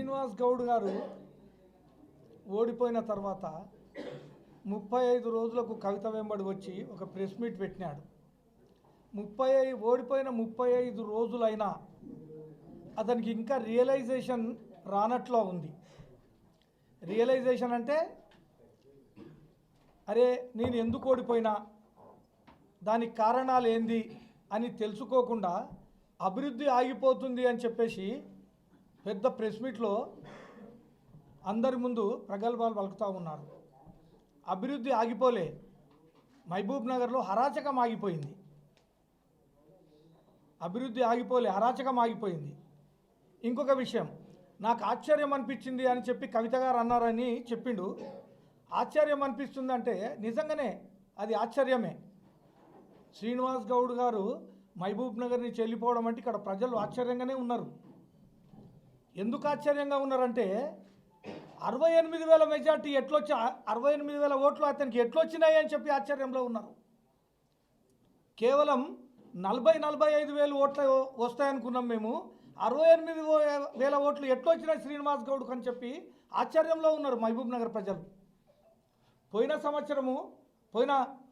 శ్రీనివాస్ గౌడ్ గారు ఓడిపోయిన తర్వాత 35 రోజులకు కవిత వెంబడి వచ్చి ఒక ప్రెస్ మీట్ పెట్టినాడు. ఓడిపోయిన 35 రోజులైనా అతనికి ఇంకా రియలైజేషన్ రానట్లో ఉంది. రియలైజేషన్ అంటే అరే నేను ఎందుకు ఓడిపోయినా, దానికి కారణాలు ఏంది అని తెలుసుకోకుండా అభివృద్ధి ఆగిపోతుంది అని చెప్పేసి పెద్ద ప్రెస్ మీట్లో అందరి ముందు ప్రగల్భాలు పలుకుతూ ఉన్నారు. అభివృద్ధి ఆగిపోలే, మహబూబ్ నగర్లో హరాచకం ఆగిపోయింది. అభివృద్ధి ఆగిపోలే, హరాచకం ఆగిపోయింది. ఇంకొక విషయం నాకు ఆశ్చర్యం అనిపించింది అని చెప్పి కవిత గారు అన్నారని చెప్పిండు. ఆశ్చర్యం అనిపిస్తుందంటే నిజంగానే అది ఆశ్చర్యమే. శ్రీనివాస్ గౌడ్ గారు మహబూబ్ నగర్ని చెల్లిపోవడం అంటే ఇక్కడ ప్రజలు ఆశ్చర్యంగానే ఉన్నారు. ఎందుకు ఆశ్చర్యంగా ఉన్నారంటే 68,000 మెజార్టీ ఎట్లొచ్చి 68,000 ఓట్లు అతనికి ఎట్లొచ్చినాయి అని చెప్పి ఆశ్చర్యంలో ఉన్నారు. కేవలం 40-45,000 ఓట్లు వస్తాయనుకున్నాం మేము, 68,000 ఓట్లు ఎట్లొచ్చినాయి శ్రీనివాస్ గౌడ్కు అని చెప్పి ఆశ్చర్యంలో ఉన్నారు మహబూబ్ నగర్ ప్రజలు. పోయిన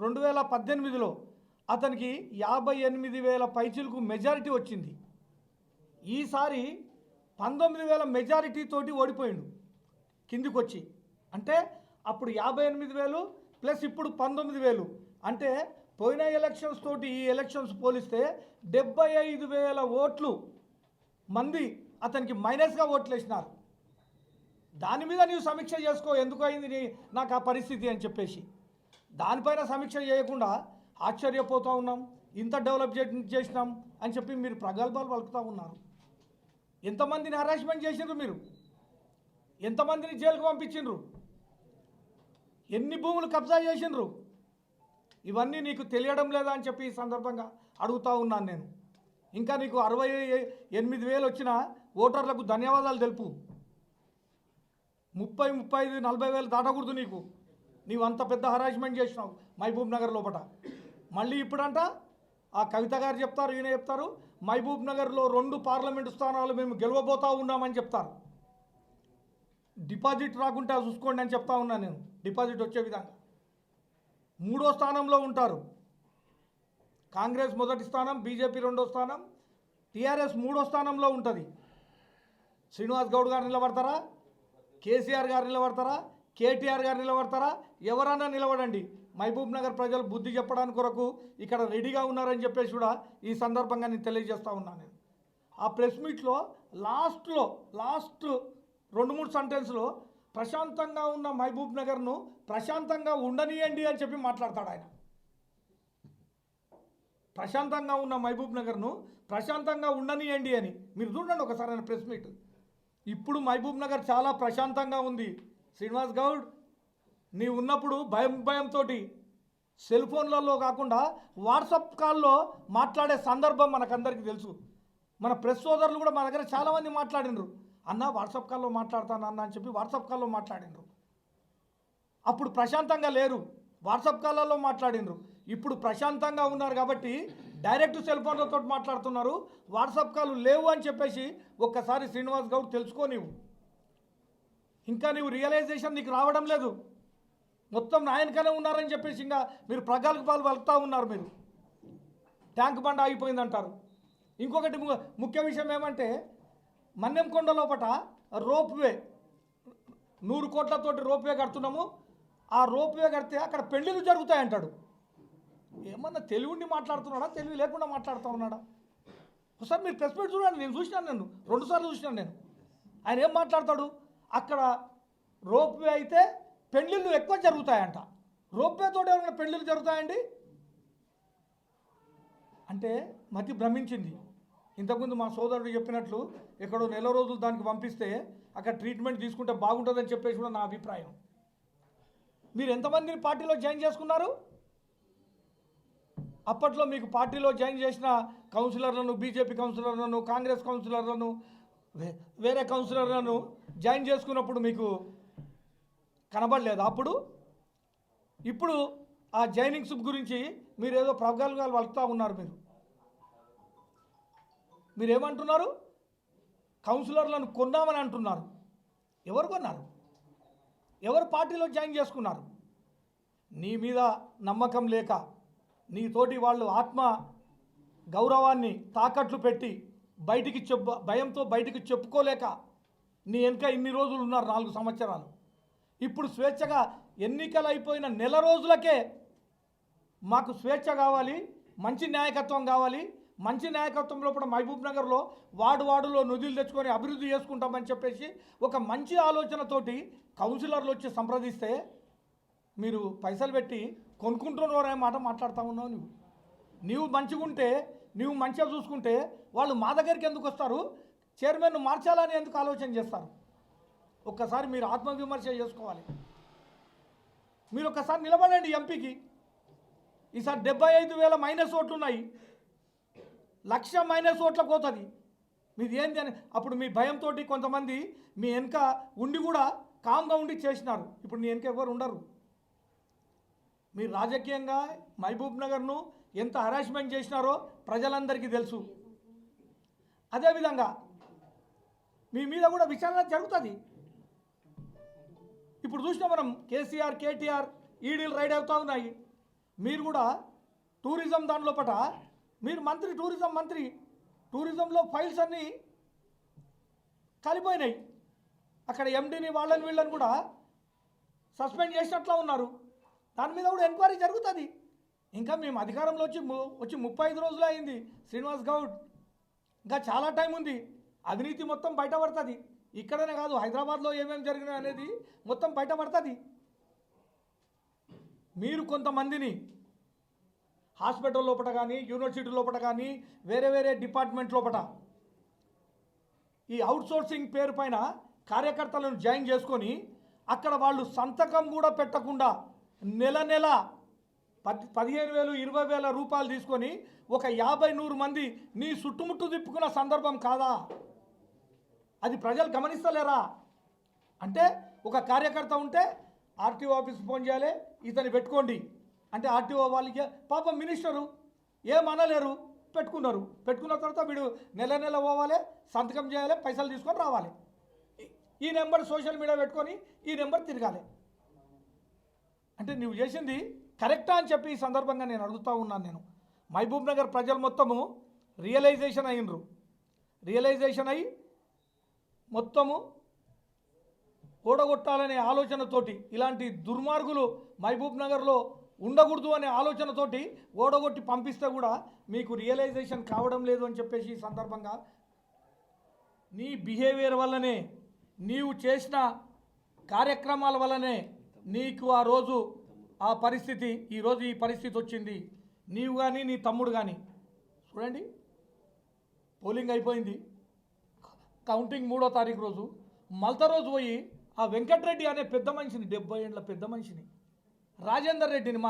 2018లో అతనికి 58,000 పైచిలకు మెజారిటీ వచ్చింది. ఈసారి 19,000 మెజారిటీ తోటి ఓడిపోయిండు కిందికి వచ్చి. అంటే అప్పుడు 58,000 ప్లస్ ఇప్పుడు 19,000, అంటే పోయిన ఎలక్షన్స్ తోటి ఈ ఎలక్షన్స్ పోలిస్తే 75,000 ఓట్లు మంది అతనికి మైనస్గా ఓట్లు వేసినారు. దాని మీద నీవు సమీక్ష చేసుకో, ఎందుకు అయింది నాకు ఆ పరిస్థితి అని చెప్పేసి. దానిపైన సమీక్ష చేయకుండా ఆశ్చర్యపోతూ ఉన్నాం, ఇంత డెవలప్ చేసినాం అని చెప్పి మీరు ప్రగల్భాలు పలుకుతూ ఉన్నారు. ఎంతమందిని హరాస్మెంట్ చేసిండ్రు మీరు, ఎంతమందిని జైలుకు పంపించిండ్రు, ఎన్ని భూములు కబ్జా చేసిండ్రు, ఇవన్నీ నీకు తెలియడం లేదా అని చెప్పి ఈ సందర్భంగా అడుగుతూ ఉన్నాను నేను. ఇంకా నీకు 68,000 వచ్చిన ఓటర్లకు ధన్యవాదాలు తెలుపు. 30, 35, 40,000 దాటకూడదు నీకు. నీవు అంత పెద్ద హరాస్మెంట్ చేసినావు మహబూబ్ నగర్ లోపల. మళ్ళీ ఇప్పుడంట ఆ కవిత గారు చెప్తారు, ఈయన చెప్తారు, మహబూబ్ నగర్లో 2 పార్లమెంటు స్థానాలు మేము గెలవబోతూ ఉన్నామని చెప్తారు. డిపాజిట్ రాకుంటే చూసుకోండి అని చెప్తా ఉన్నాను నేను. డిపాజిట్ వచ్చే విధంగా 3వ స్థానంలో ఉంటారు. కాంగ్రెస్ 1వ స్థానం, బీజేపీ 2వ స్థానం, టీఆర్ఎస్ 3వ స్థానంలో ఉంటుంది. శ్రీనివాస్ గౌడ్ గారు నిలబడతారా, కేసీఆర్ గారు నిలబడతారా, కేటీఆర్ గారు నిలబడతారా, ఎవరన్నా నిలబడండి. మహబూబ్ నగర్ ప్రజలు బుద్ధి చెప్పడానికి కొరకు ఇక్కడ రెడీగా ఉన్నారని చెప్పేసి కూడా ఈ సందర్భంగా నేను తెలియజేస్తూ ఉన్నాను. నేను ఆ ప్రెస్ మీట్లో లాస్ట్ 2-3 సెంటెన్స్లో ప్రశాంతంగా ఉన్న మహబూబ్ నగర్ను ప్రశాంతంగా ఉండనియండి అని చెప్పి మాట్లాడతాడు ఆయన. ప్రశాంతంగా ఉన్న మహబూబ్ నగర్ను ప్రశాంతంగా ఉండనియండి అని. మీరు చూడండి ఒకసారి ఆయన ప్రెస్ మీట్. ఇప్పుడు మహబూబ్ నగర్ చాలా ప్రశాంతంగా ఉంది. శ్రీనివాస్ గౌడ్ నీ ఉన్నప్పుడు భయంతో సెల్ ఫోన్లలో కాకుండా వాట్సాప్ కాల్లో మాట్లాడే సందర్భం మనకందరికీ తెలుసు. మన ప్రెస్ సోదరులు కూడా మన దగ్గర చాలామంది మాట్లాడినరు. అన్న వాట్సాప్ కాల్లో మాట్లాడతాను అన్న అని చెప్పి వాట్సాప్ కాల్లో మాట్లాడినరు. అప్పుడు ప్రశాంతంగా లేరు, వాట్సాప్ కాల్లో మాట్లాడినరు. ఇప్పుడు ప్రశాంతంగా ఉన్నారు కాబట్టి డైరెక్ట్ సెల్ ఫోన్లతో మాట్లాడుతున్నారు, వాట్సాప్ కాల్ లేవు అని చెప్పేసి ఒక్కసారి శ్రీనివాస్ గౌడ్ తెలుసుకో. ఇంకా నీవు రియలైజేషన్ నీకు రావడం లేదు. మొత్తం నాయనకనే ఉన్నారని చెప్పేసి ఇంకా మీరు ప్రగల్భాలు పలుకుతూ ఉన్నారు. మీరు ట్యాంక్ బండ్ ఆగిపోయిందంటారు. ఇంకొకటి ముఖ్య విషయం ఏమంటే మన్నెంకొండ లోపట రోప్వే 100 కోట్లతోటి రోప్వే కడుతున్నాము, ఆ రోప్వే కడితే అక్కడ పెళ్ళిళ్ళు జరుగుతాయంటాడు. ఏమన్నా తెలివిండి మాట్లాడుతున్నాడా, తెలివి లేకుండా మాట్లాడుతూ ఉన్నాడా? ఒకసారి మీరు ప్రెస్ మీట్ చూడండి. నేను చూసినాను, నేను 2 సార్లు చూసినాను నేను. ఆయన ఏం మాట్లాడతాడు, అక్కడ రోప్వే అయితే పెళ్ళిళ్ళు ఎక్కువ జరుగుతాయంట. రోప్వేతో ఏమైనా పెళ్ళిళ్ళు జరుగుతాయండి అంటే మతి భ్రమించింది. ఇంతకుముందు మా సోదరుడు చెప్పినట్లు ఎక్కడో నెల రోజులు దానికి పంపిస్తే అక్కడ ట్రీట్మెంట్ తీసుకుంటే బాగుంటుందని చెప్పేసి కూడా నా అభిప్రాయం. మీరు ఎంతమందిని పార్టీలో జాయిన్ చేసుకున్నారు? అప్పట్లో మీకు పార్టీలో జాయిన్ చేసిన కౌన్సిలర్లను, బీజేపీ కౌన్సిలర్లను, కాంగ్రెస్ కౌన్సిలర్లను, వేరే కౌన్సిలర్లను జాయిన్ చేసుకున్నప్పుడు మీకు కనబడలేదు అప్పుడు? ఇప్పుడు ఆ జాయినింగ్స్ గురించి మీరు ఏదో ప్రగల్భాలు పలుకుతూ ఉన్నారు. మీరేమంటున్నారు? కౌన్సిలర్లను కొన్నామని అంటున్నారు. ఎవరు కొన్నారు? ఎవరు పార్టీలో జాయిన్ చేసుకున్నారు? నీ మీద నమ్మకం లేక, నీతోటి వాళ్ళు ఆత్మ గౌరవాన్ని తాకట్లు పెట్టి భయంతో బయటికి చెప్పుకోలేక నీ వెనుక ఇన్ని రోజులు ఉన్నారు, 4 సంవత్సరాలు. ఇప్పుడు స్వేచ్ఛగా ఎన్నికలు అయిపోయిన నెల రోజులకే మాకు స్వేచ్ఛ కావాలి, మంచి నాయకత్వం కావాలి, మంచి నాయకత్వంలో కూడా మహబూబ్ నగర్లో వార్డులో నిధులు తెచ్చుకొని అభివృద్ధి చేసుకుంటామని చెప్పేసి ఒక మంచి ఆలోచనతోటి కౌన్సిలర్లు వచ్చి సంప్రదిస్తే మీరు పైసలు పెట్టి కొనుక్కుంటున్నారనే మాట మాట్లాడుతూ ఉన్నావు. నువ్వు మంచిగా ఉంటే, నువ్వు మంచిగా చూసుకుంటే వాళ్ళు మా దగ్గరికి ఎందుకు వస్తారు? చైర్మన్ను మార్చాలని ఎందుకు ఆలోచన చేస్తారు? ఒక్కసారి మీరు ఆత్మవిమర్శ చేసుకోవాలి. మీరు ఒక్కసారి నిలబడండి ఎంపీకి. ఈసారి 75,000 మైనస్ ఓట్లు ఉన్నాయి, 1,00,000 మైనస్ ఓట్లకు పోతుంది. మీది ఏంది అని అప్పుడు మీ భయంతో కొంతమంది మీ వెనుక ఉండి కూడా కామ్గా ఉండి చేసినారు. ఇప్పుడు నీ వెనుక ఎవరు ఉండరు. మీరు రాజకీయంగా మహబూబ్ నగర్ను ఎంత హరాస్మెంట్ చేసినారో ప్రజలందరికీ తెలుసు. అదేవిధంగా మీ మీద కూడా విచారణ జరుగుతుంది. ఇప్పుడు చూసినా మనం కేసీఆర్, కేటీఆర్ ఈడీలు రైడ్ అవుతూ ఉన్నాయి. మీరు కూడా టూరిజం దానిలో పట మీరు మంత్రి, టూరిజం మంత్రి, టూరిజంలో ఫైల్స్ అన్నీ కలిపోయినాయి. అక్కడ ఎండీని వాళ్ళని వీళ్ళని కూడా సస్పెండ్ చేసినట్లా ఉన్నారు. దాని మీద కూడా ఎంక్వైరీ జరుగుతుంది. ఇంకా మేము అధికారంలో వచ్చి 35 రోజులు అయింది శ్రీనివాస్ గౌడ్. ఇంకా చాలా టైం ఉంది. అవినీతి మొత్తం బయటపడుతుంది. ఇక్కడనే కాదు, హైదరాబాద్లో ఏమేమి జరిగినాయి అనేది మొత్తం బయటపడుతుంది. మీరు కొంతమందిని హాస్పిటల్ లోపల కానీ, యూనివర్సిటీ లోపల కానీ, వేరే డిపార్ట్మెంట్ లోపల ఈ అవుట్సోర్సింగ్ పేరు పైన కార్యకర్తలను జాయిన్ చేసుకొని అక్కడ వాళ్ళు సంతకం కూడా పెట్టకుండా నెల 15,000, 20,000 రూపాయలు తీసుకొని ఒక 50-100 మంది నీ చుట్టుముట్టు తిప్పుకున్న సందర్భం కాదా? అది ప్రజలు గమనిస్తలేరా? అంటే ఒక కార్యకర్త ఉంటే ఆర్టీఓ ఆఫీస్కి ఫోన్ చేయాలి, ఇతన్ని పెట్టుకోండి అంటే ఆర్టీఓ వాళ్ళకి పాపం మినిస్టరు ఏమనలేరు, పెట్టుకున్న తర్వాత వీడు నెల పోవాలి, సంతకం చేయాలి, పైసలు తీసుకొని రావాలి. ఈ నెంబర్ సోషల్ మీడియా పెట్టుకొని ఈ నెంబర్ తిరగాలి. అంటే నువ్వు చేసింది కరెక్టా అని చెప్పి ఈ సందర్భంగా నేను అడుగుతూ ఉన్నాను. నేను మహబూబ్ నగర్ ప్రజలు మొత్తము రియలైజేషన్ అయ్యి మొత్తము ఓడగొట్టాలనే ఆలోచనతోటి, ఇలాంటి దుర్మార్గులు మహబూబ్ నగర్లో ఉండకూడదు అనే ఆలోచనతోటి ఓడగొట్టి పంపిస్తే కూడా మీకు రియలైజేషన్ కావడం లేదు అని చెప్పేసి ఈ సందర్భంగా నీ బిహేవియర్ వల్లనే, నీవు చేసిన కార్యక్రమాల వల్లనే నీకు ఆ రోజు ఆ పరిస్థితి, ఈరోజు ఈ పరిస్థితి వచ్చింది. నీవు కానీ నీ తమ్ముడు కానీ చూడండి, పోలింగ్ అయిపోయింది, కౌంటింగ్ 3వ తారీఖు రోజు మల్త రోజు పోయి ఆ వెంకటరెడ్డి అనే పెద్ద మనిషిని, 70 ఏళ్ళ పెద్ద మనిషిని, మా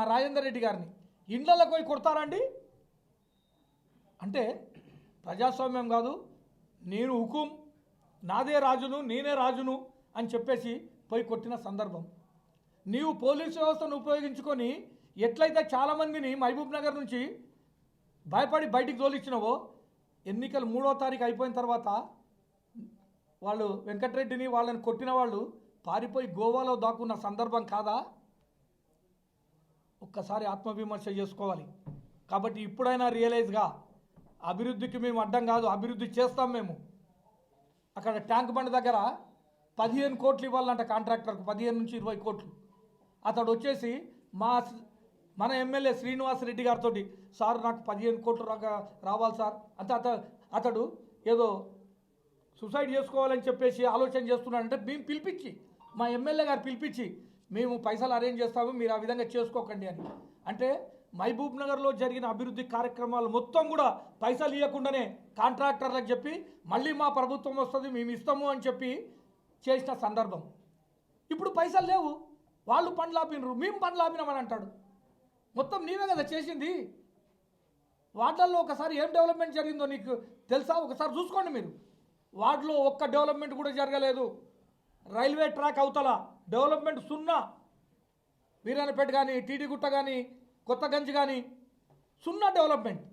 రాజేందర్ రెడ్డి గారిని ఇండ్లకు పోయి కొడతారండి. అంటే ప్రజాస్వామ్యం కాదు, నేను హుకుం, నాదే రాజును, నేనే రాజును అని చెప్పేసి పోయి కొట్టిన సందర్భం. నీవు పోలీసు వ్యవస్థను ఉపయోగించుకొని ఎట్లయితే చాలామందిని మహబూబ్ నగర్ నుంచి భయపడి బయటికి తోలిచ్చినవో, ఎన్నికలు 3వ తారీఖు అయిపోయిన తర్వాత వాళ్ళు వెంకటరెడ్డిని వాళ్ళని కొట్టిన వాళ్ళు పారిపోయి గోవాలో దాక్కున్న సందర్భం కాదా? ఒక్కసారి ఆత్మవిమర్శ చేసుకోవాలి. కాబట్టి ఇప్పుడైనా రియలైజ్గా, అభివృద్ధికి మేము అడ్డం కాదు, అభివృద్ధి చేస్తాం మేము. అక్కడ ట్యాంక్ బండ్ దగ్గర 15 కోట్లు ఇవ్వాలంట కాంట్రాక్టర్కు, 15 నుంచి 20 కోట్లు. అతడు వచ్చేసి మన ఎమ్మెల్యే శ్రీనివాస్ రెడ్డి గారితో, సార్ నాకు 15 కోట్లు రావాలి సార్ అంటే అతడు ఏదో సూసైడ్ చేసుకోవాలని చెప్పేసి ఆలోచన చేస్తున్నాడంటే మేము పిలిపించి, మా ఎమ్మెల్యే గారు పిలిపించి, మేము పైసలు అరేంజ్ చేస్తాము, మీరు ఆ విధంగా చేసుకోకండి అని. అంటే మహబూబ్ నగర్లో జరిగిన అభివృద్ధి కార్యక్రమాలు మొత్తం కూడా పైసలు ఇవ్వకుండానే కాంట్రాక్టర్లకు చెప్పి మళ్ళీ మా ప్రభుత్వం వస్తుంది మేము ఇస్తాము అని చెప్పి చేసిన సందర్భం. ఇప్పుడు పైసలు లేవు, వాళ్ళు పనులు ఆపినరు, మేము పనులు ఆపినామని అంటాడు. మొత్తం నీవే కదా చేసింది. వార్డుల్లో ఒకసారి ఏం డెవలప్మెంట్ జరిగిందో నీకు తెలుసా? ఒకసారి చూసుకోండి మీరు. వార్డులో ఒక్క డెవలప్మెంట్ కూడా జరగలేదు. రైల్వే ట్రాక్ అవతల డెవలప్మెంట్ 0. వీరానపేట కానీ, టీడీగుట్ట కానీ, కొత్తగంజ్ కానీ 0 డెవలప్మెంట్.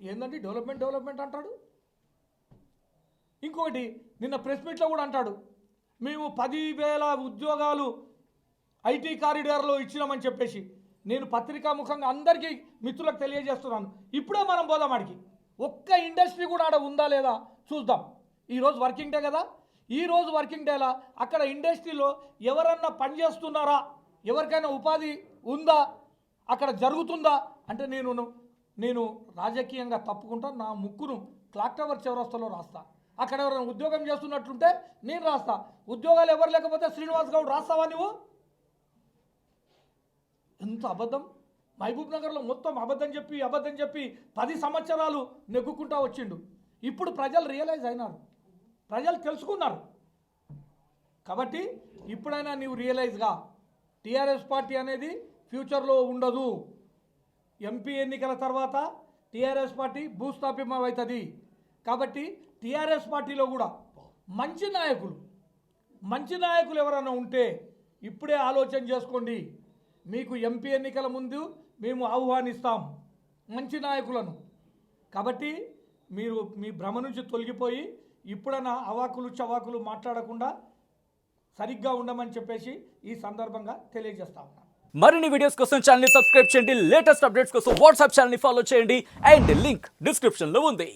ఏందండి డెవలప్మెంట్ అంటాడు. ఇంకొకటి నిన్న ప్రెస్ మీట్లో కూడా అంటాడు, మేము 10,000 ఉద్యోగాలు ఐటీ కారిడార్లో ఇచ్చినామని చెప్పేసి నేను పత్రికాముఖంగా అందరికీ మిత్రులకు తెలియజేస్తున్నాను. ఇప్పుడే మనం పోదాం ఆడికి. ఒక్క ఇండస్ట్రీ కూడా ఆడ ఉందా లేదా చూద్దాం. ఈరోజు వర్కింగ్ డే కదా, ఈరోజు వర్కింగ్ డేలా అక్కడ ఇండస్ట్రీలో ఎవరన్నా పనిచేస్తున్నారా, ఎవరికైనా ఉపాధి ఉందా, అక్కడ జరుగుతుందా అంటే నేను రాజకీయంగా తప్పుకుంటా, నా ముక్కును క్లాక్ టవర్ చౌరస్తాలో రాస్తా. అక్కడ ఎవరైనా ఉద్యోగం చేస్తున్నట్లుంటే నేను రాస్తా. ఉద్యోగాలు ఎవరు లేకపోతే శ్రీనివాస్ గౌడ్ రాస్తావా నువ్వు? ఎంత అబద్ధం! మహబూబ్ నగర్లో మొత్తం అబద్ధం చెప్పి 10 సంవత్సరాలు నెగ్గుకుంటా వచ్చిండు. ఇప్పుడు ప్రజలు రియలైజ్ అయినారు, ప్రజలు తెలుసుకున్నారు. కాబట్టి ఇప్పుడైనా నీవు రియలైజ్గా టీఆర్ఎస్ పార్టీ అనేది ఫ్యూచర్లో ఉండదు. ఎంపీ ఎన్నికల తర్వాత టీఆర్ఎస్ పార్టీ భూస్థాపితం అవుతుంది. కాబట్టి టీఆర్ఎస్ పార్టీలో కూడా మంచి నాయకులు ఎవరైనా ఉంటే ఇప్పుడే ఆలోచన చేసుకోండి. మీకు ఎంపీ ఎన్నికల ముందు మేము ఆహ్వానిస్తాం మంచి నాయకులను. కాబట్టి మీరు మీ భ్రమ నుంచి తొలగిపోయి ఇప్పుడైనా అవాకులు చవాకులు మాట్లాడకుండా సరిగ్గా ఉండమని చెప్పేసి ఈ సందర్భంగా తెలియజేస్తా ఉన్నాను. మరిన్ని వీడియోస్ కోసం ఛానల్ ని సబ్స్క్రైబ్ చేయండి. లేటెస్ట్ అప్డేట్స్ కోసం వాట్సాప్ ఛానల్ ని ఫాలో చేయండి. అండ్ లింక్ డిస్క్రిప్షన్ లో ఉంది.